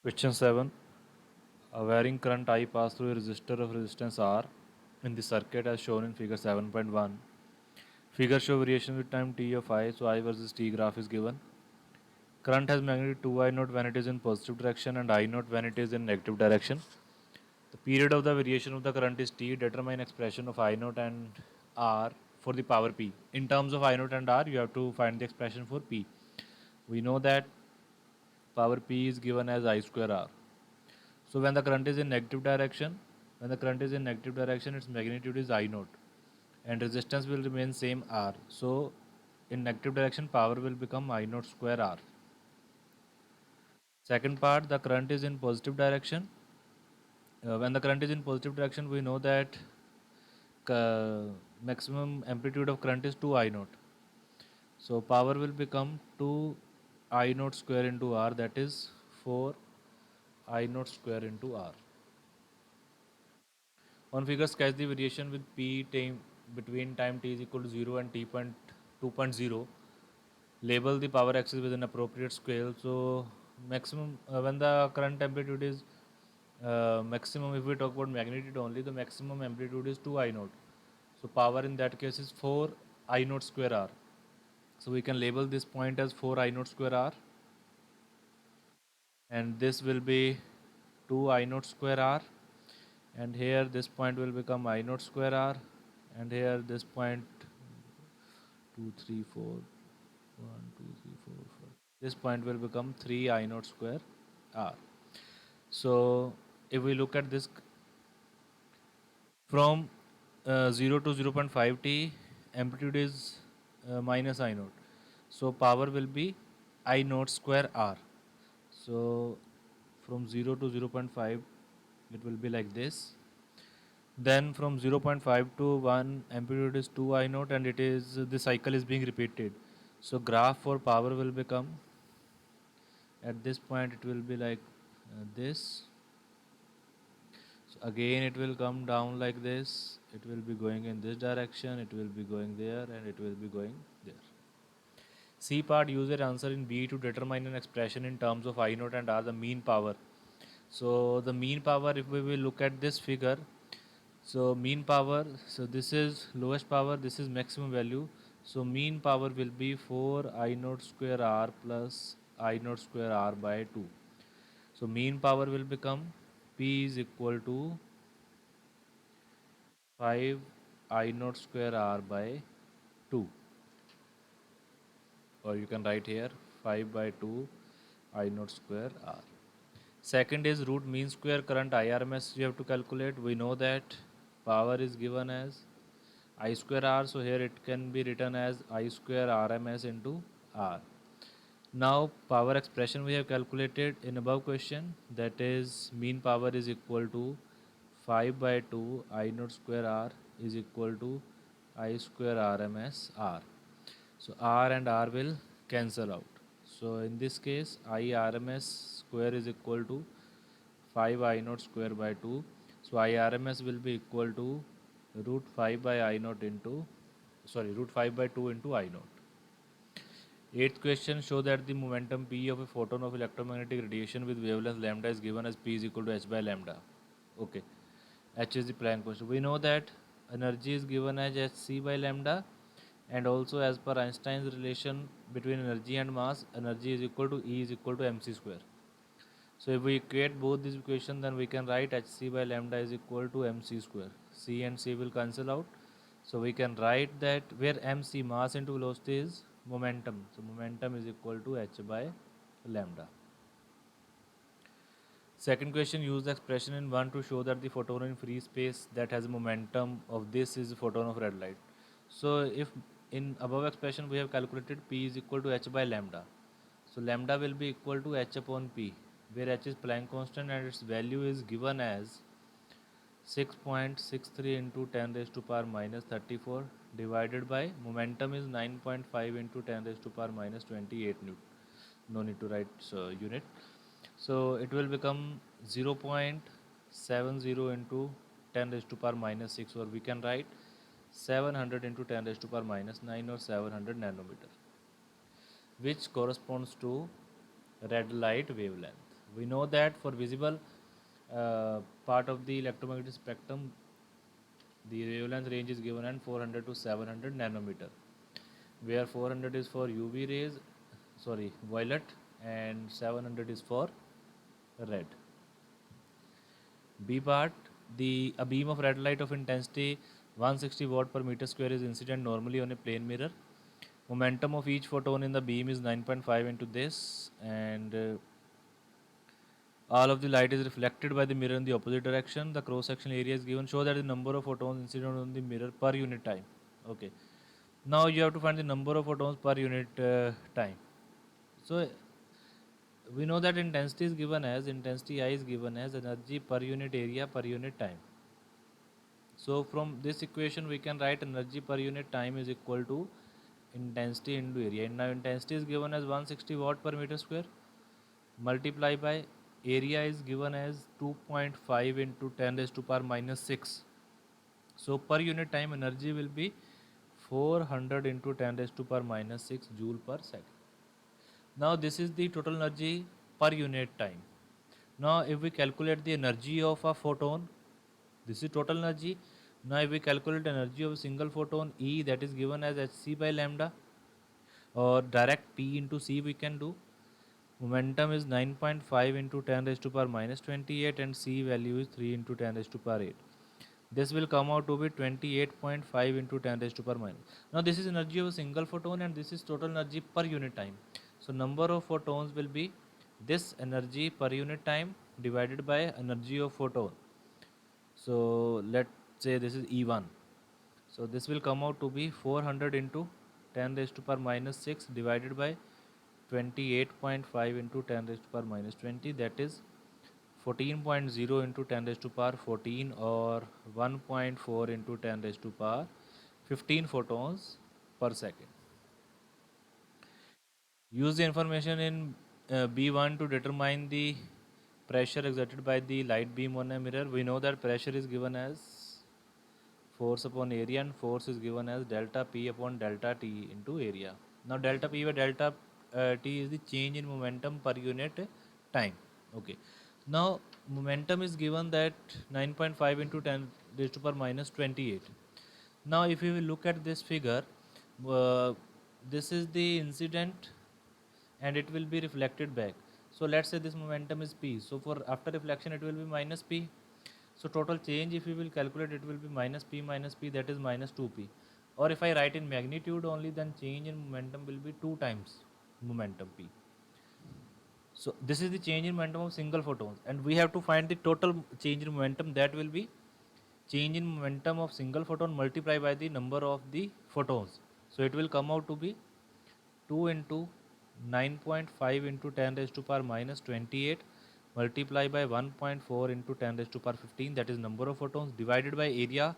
Question 7. A varying current I pass through a resistor of resistance R in the circuit as shown in figure 7.1. Figure show variation with time t of I, so I versus t graph is given. Current has magnitude 2I naught when it is in positive direction and I naught when it is in negative direction. The period of the variation of the current is t. Determine expression of I naught and R for the power P. In terms of I naught and R, you have to find the expression for P. We know that power P is given as I square R. So when the current is in negative direction, its magnitude is I naught and resistance will remain same R. So in negative direction, power will become I naught square R. Second part, the current is in positive direction. When the current is in positive direction, we know that maximum amplitude of current is 2 I naught. So power will become 2 I naught square into R, that is 4 I naught square into R. On figure, sketch the variation with P time between time t is equal to 0 and t point 2.0. Label the power axis with an appropriate scale. So maximum when the current amplitude is maximum, if we talk about magnitude only, the maximum amplitude is 2 I naught. So power in that case is 4 I naught square R. So we can label this point as 4 I naught square R, and this will be 2 I naught square R, and here this point will become I naught square R, and here this point 2 3 4 1 2 3 4 4, this point will become 3 I naught square R. So if we look at this from 0 to 0.5 t, amplitude is minus I naught, so power will be I naught square R. So from 0 to 0.5 it will be like this. Then from 0.5 to 1, amplitude is 2 I naught, and it is the cycle is being repeated. So graph for power will become, at this point it will be like this. So again it will come down like this, it will be going in this direction, it will be going there, and it will be going there. C part, use your answer in B to determine an expression in terms of I naught and R, the mean power. So the mean power, if we will look at this figure, so mean power, so this is lowest power, this is maximum value. So mean power will be 4 I naught square R plus I naught square R by 2. So mean power will become P is equal to 5 I naught square R by 2, or you can write here 5 by 2 I naught square R. Second is root mean square current IRMS you have to calculate. We know that power is given as I square R, so here it can be written as I square RMS into R. Now power expression we have calculated in above question, that is mean power is equal to 5 by 2 I naught square R is equal to I square RMS R. So R and R will cancel out. So in this case I RMS square is equal to 5 I naught square by 2. So I RMS will be equal to root 5 by I naught into, sorry, root 5 by 2 into I naught. Eighth question, show that the momentum P of a photon of electromagnetic radiation with wavelength lambda is given as P is equal to h by lambda. Okay, h is the Planck constant. We know that energy is given as hc by lambda, and also as per Einstein's relation between energy and mass, energy is equal to E is equal to mc square. So if we equate both these equations, then we can write hc by lambda is equal to mc square. C and C will cancel out. So we can write that where mc, mass into velocity, is momentum. So momentum is equal to h by lambda. Second question, use the expression in 1 to show that the photon in free space that has a momentum of this is a photon of red light. So if in above expression we have calculated P is equal to h by lambda. So lambda will be equal to h upon P, where h is Planck constant and its value is given as 6.63 into 10 raised to power minus 34 divided by momentum is 9.5 into 10 raised to power minus 28 newton. No need to write unit. So it will become 0.70 into 10 raised to power minus 6, or we can write 700 into 10 raised to power minus 9, or 700 nanometer, which corresponds to red light wavelength. We know that for visible part of the electromagnetic spectrum, the wavelength range is given at 400 to 700 nanometer, where 400 is for UV rays, sorry, violet, and 700 is for red. B part, a beam of red light of intensity 160 watt per meter square is incident normally on a plane mirror. Momentum of each photon in the beam is 9.5 into this, and all of the light is reflected by the mirror in the opposite direction. The cross-sectional area is given. Show that the number of photons incident on the mirror per unit time. Okay. Now you have to find the number of photons per unit time. So we know that intensity I is given as energy per unit area per unit time. So from this equation we can write energy per unit time is equal to intensity into area. And now intensity is given as 160 watt per meter square, multiply by area is given as 2.5 into 10 raised to power minus 6. So per unit time energy will be 400 into 10 raised to power minus 6 joule per second. Now this is the total energy per unit time. Now if we calculate the energy of a photon, this is total energy. Now if we calculate energy of a single photon E, that is given as hc by lambda, or direct P into C we can do. Momentum is 9.5 into 10 raised to power minus 28, and C value is 3 into 10 raised to power 8. This will come out to be 28.5 into 10 raised to power minus. Now this is energy of a single photon, and this is total energy per unit time. So number of photons will be this energy per unit time divided by energy of photon. So let's say this is E1. So this will come out to be 400 into 10 raised to power minus 6 divided by 28.5 into 10 raised to power minus 20, that is 14.0 into 10 raised to power 14, or 1.4 into 10 raised to power 15 photons per second. Use the information in B1 to determine the pressure exerted by the light beam on a mirror. We know that pressure is given as force upon area, and force is given as delta P upon delta T into area. Now delta P by delta T is the change in momentum per unit time. Okay. Now momentum is given that 9.5 into 10 raised to power minus 28. Now if you will look at this figure, uh, this is the incident and it will be reflected back. So let's say this momentum is P. So for after reflection it will be minus P. So total change, if you will calculate, it will be minus P, that is minus 2P. Or if I write in magnitude only, then change in momentum will be 2 times momentum P. So this is the change in momentum of single photons, and we have to find the total change in momentum, that will be change in momentum of single photon multiplied by the number of the photons. So it will come out to be 2 into 9.5 into 10 raised to power minus 28 multiply by 1.4 into 10 raised to power 15, that is number of photons, divided by area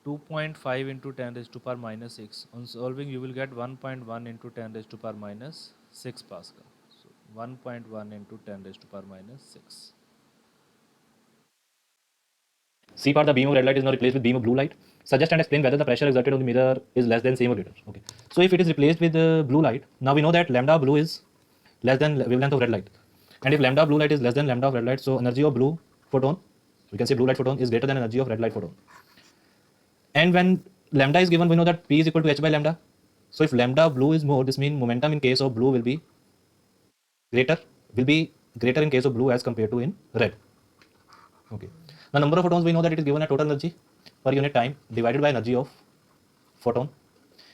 2.5 into 10 raised to power minus 6. On solving you will get 1.1 into 10 raised to power minus 6 Pascal. So 1.1 into 10 raised to power minus 6. C part, the beam of red light is now replaced with beam of blue light. Suggest and explain whether the pressure exerted on the mirror is less than, same, or greater. Okay. So if it is replaced with blue light, now we know that lambda blue is less than wavelength of red light. And if lambda blue light is less than lambda of red light, so energy of blue photon, we can say blue light photon, is greater than energy of red light photon. And when lambda is given, we know that P is equal to h by lambda. So if lambda blue is more, this means momentum in case of blue will be greater, in case of blue as compared to in red. Okay. The number of photons, we know that it is given a total energy per unit time divided by energy of photon.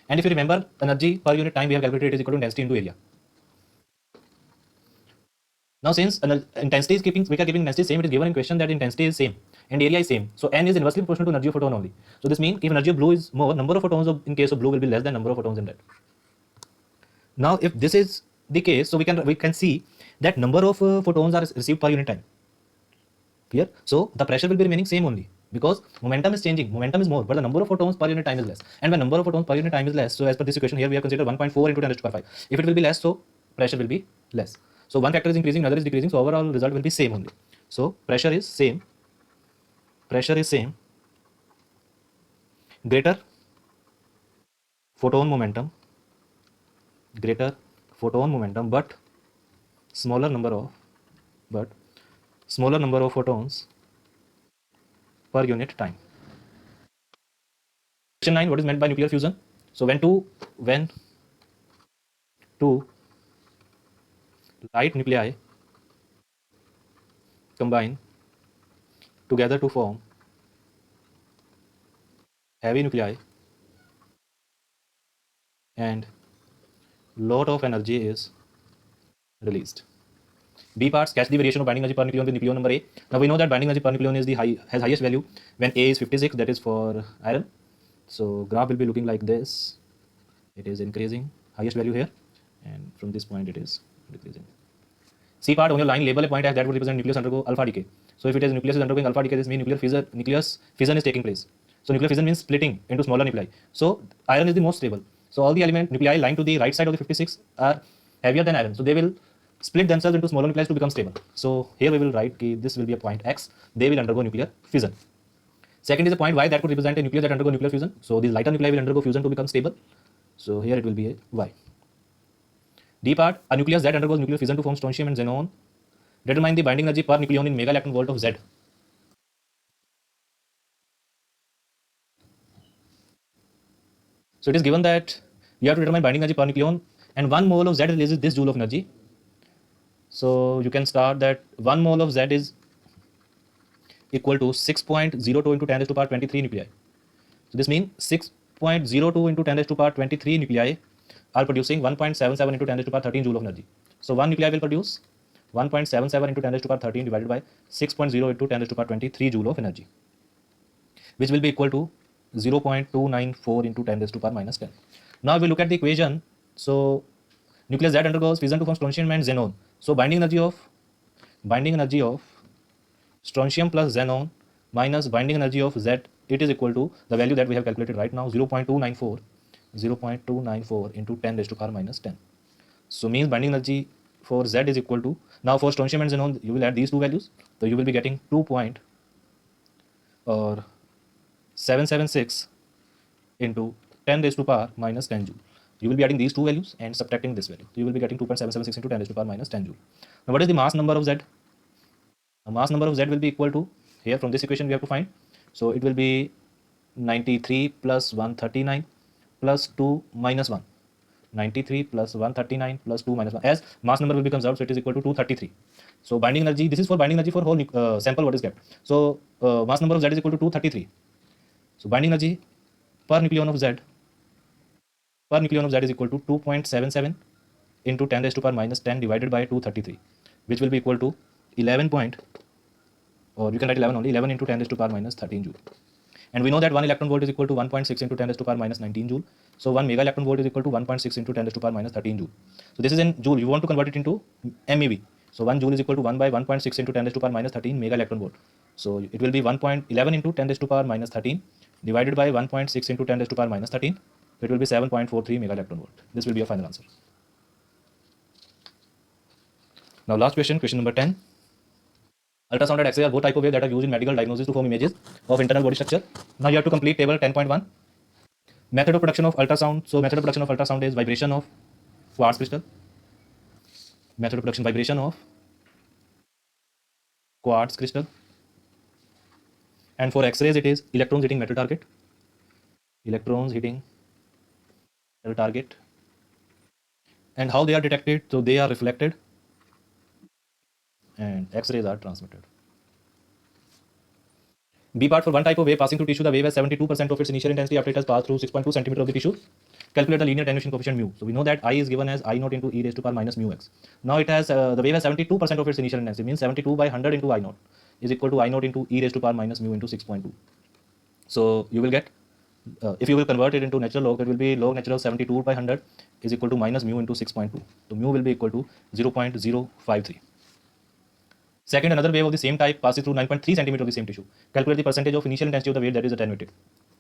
And if you remember, energy per unit time we have calculated is equal to intensity into area. Now since intensity is keeping, we are keeping intensity same, it is given in question that intensity is same and area is same. So n is inversely proportional to energy of photon only. So this means if energy of blue is more, number of photons in case of blue will be less than number of photons in red. Now if this is the case, so we can see that number of photons are received per unit time. Clear? So the pressure will be remaining same only because momentum is changing. Momentum is more, but the number of photons per unit time is less. And when number of photons per unit time is less, so as per this equation here we have considered 1.4 into 10 raised to power 5. If it will be less, so pressure will be less. So one factor is increasing, another is decreasing. So overall result will be same only. So pressure is same. Pressure is same. Greater photon momentum. Greater photon momentum, but smaller number of but smaller number of photons per unit time. Question 9, what is meant by nuclear fusion? So when two light nuclei combine together to form heavy nuclei and lot of energy is released. B part, sketch the variation of binding energy per nucleon with nucleon number A. Now we know that binding energy per nucleon is has highest value when A is 56, that is for iron. So graph will be looking like this. It is increasing, highest value here, and from this point it is decreasing. C part, on your line label a point as that would represent nucleus undergo alpha decay. So if it is nucleus is undergoing alpha decay, this means nucleus fission is taking place. So nuclear fission means splitting into smaller nuclei. So iron is the most stable. So all the nuclei lying to the right side of the 56 are heavier than iron. So they will split themselves into smaller nuclei to become stable. So here we will write this will be a point X. They will undergo nuclear fission. Second is a point Y that could represent a nucleus that undergo nuclear fusion. So these lighter nuclei will undergo fusion to become stable. So here it will be a Y. D part, a nucleus that undergoes nuclear fission to form strontium and xenon. Determine the binding energy per nucleon in mega electron volt of Z. So it is given that you have to determine binding energy per nucleon, and 1 mole of Z releases this joule of energy. So you can start that 1 mole of Z is equal to 6.02 into 10 raised to power 23 nuclei. So this means 6.02 into 10 raised to power 23 nuclei are producing 1.77 into 10 raised to power 13 joule of energy. So one nuclei will produce 1.77 into 10 raised to power 13 divided by 6.0 into 10 raised to power 23 joule of energy, which will be equal to 0.294 into 10 raised to power minus 10. Now we look at the equation. So nucleus Z undergoes fission to form strontium and xenon. So binding energy of strontium plus xenon minus binding energy of Z, it is equal to the value that we have calculated right now, 0.294 into 10 raised to power minus 10. So means binding energy for Z is equal to, now for strontium and xenon you will add these two values, so you will be getting 2.776 into 10 raised to power minus 10 joule. You will be adding these two values and subtracting this value. You will be getting 2.776 into 10 raised to power minus 10 joule. Now what is the mass number of Z? The mass number of Z will be equal to, here from this equation we have to find, so it will be 93 plus 139 plus 2 minus 1. 93 plus 139 plus 2 minus 1, as mass number will be conserved, so it is equal to 233. So binding energy, this is for binding energy for whole sample what is kept. So mass number of Z is equal to 233. So binding energy per nucleon of Z is equal to 2.77 into 10 raised to power minus 10 divided by 233, which will be equal to 11 point, or you can write 11 only, 11 into 10 raised to power minus 13 joule. And we know that 1 electron volt is equal to 1.6 into 10 raised to power minus 19 joule. So 1 mega electron volt is equal to 1.6 into 10 raised to power minus 13 joule. So this is in joule. You want to convert it into MeV. So 1 joule is equal to 1 by 1.6 into 10 raised to power minus 13 mega electron volt. So it will be 1.11 into 10 raised to power minus 13 divided by 1.6 into 10 raised to power minus 13. So it will be 7.43 mega electron volt. This will be your final answer. Now last question, question number 10. Ultrasound and X-ray are both type of wave that are used in medical diagnosis to form images of internal body structure. Now you have to complete table 10.1. Method of production of ultrasound. So method of production of ultrasound is vibration of quartz crystal. Method of production, vibration of quartz crystal. And for X-rays it is electrons hitting metal target. Electrons hitting metal target. And how they are detected? So they are reflected and X-rays are transmitted. B part, for one type of wave passing through tissue, the wave has 72% of its initial intensity after it has passed through 6.2 cm of the tissue. Calculate the linear attenuation coefficient mu. So we know that I is given as I naught into e raised to power minus mu x. Now it has the wave has 72% of its initial intensity, means 72 by 100 into I naught is equal to I naught into e raised to power minus mu into 6.2. So you will get, if you will convert it into natural log, it will be log natural 72 by 100 is equal to minus mu into 6.2. So mu will be equal to 0.053. Second, another wave of the same type passes through 9.3 cm of the same tissue. Calculate the percentage of initial intensity of the wave that is attenuated.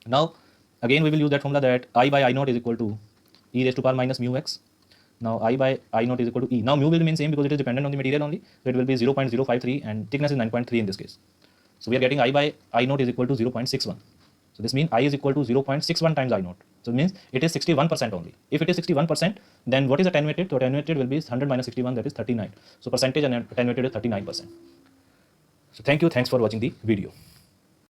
Now, again we will use that formula that I by I naught is equal to e raised to power minus mu x. Now I by I naught is equal to e. Now mu will remain same because it is dependent on the material only. So it will be 0.053 and thickness is 9.3 in this case. So we are getting I by I naught is equal to 0.61. So this means I is equal to 0.61 times I naught. So it means it is 61% only. If it is 61%, then what is attenuated? So attenuated will be 100 minus 61, that is 39. So percentage attenuated is 39%. So thank you. Thanks for watching the video.